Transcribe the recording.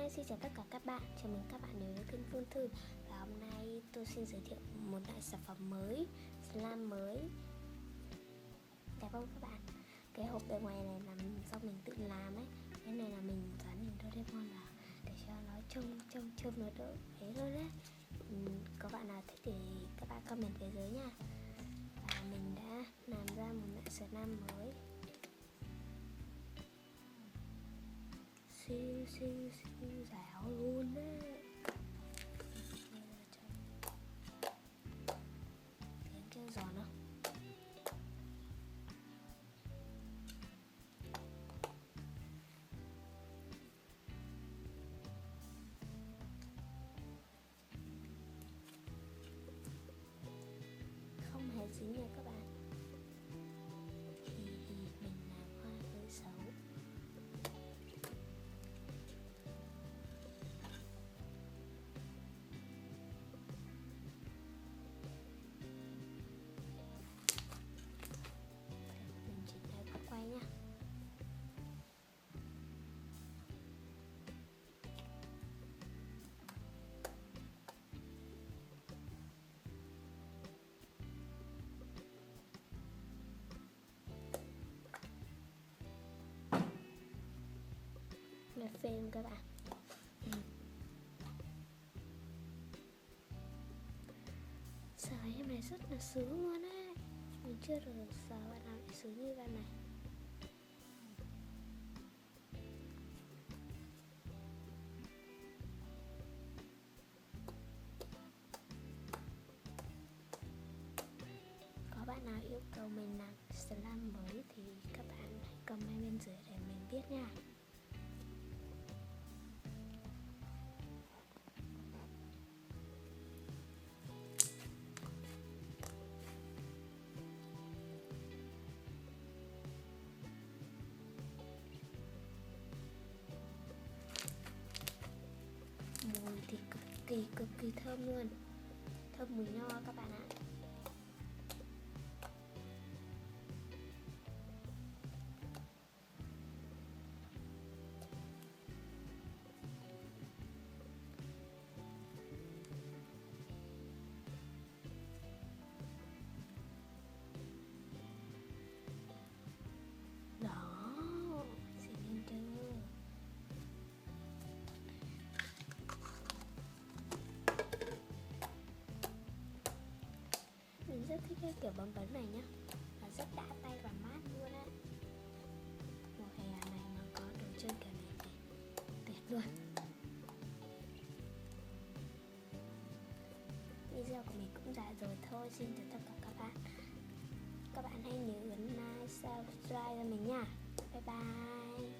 xin chào tất cả các bạn, chào mừng các bạn đến với kênh Phương Thư. Và hôm nay tôi xin giới thiệu một loại sản phẩm mới, slime mới. Đẹp không các bạn? Cái hộp bề ngoài này là do mình tự làm ấy. Cái này là mình dán hình Doraemon vào để cho nó trông nó đỡ ấy hơn đấy. Có bạn nào thích thì các bạn comment phía dưới nha. Và mình đã làm ra một loại slime mới. Siêu dẻo luôn đấy. Tiếng kêu giòn không? Không hề dính nha các bạn. Thì mình làm hoa hơi xấu. Mình chỉ lấy góc quay nha. Là phim các bạn. Sờ em này rất là sướng luôn á. Mình chưa được sờ bạn nào lại sướng như bạn này. Có bạn nào yêu cầu mình làm slime mới thì các bạn hãy comment bên dưới để mình biết nha. Mùi thì cực kỳ thơm luôn. Thơm mùi nho các bạn ạ. Đó, xinh lên chưa? Mình rất thích cái kiểu bấm bấn này nhá. Nó rất đã tay và mát luôn á. Mùa hè này mà có đồ chơi kiểu này thì tuyệt luôn. Video của mình cũng dài rồi thôi. Xin chào tất cả các bạn. Các bạn hãy nhớ ấn like, subscribe cho mình nha. Bye bye.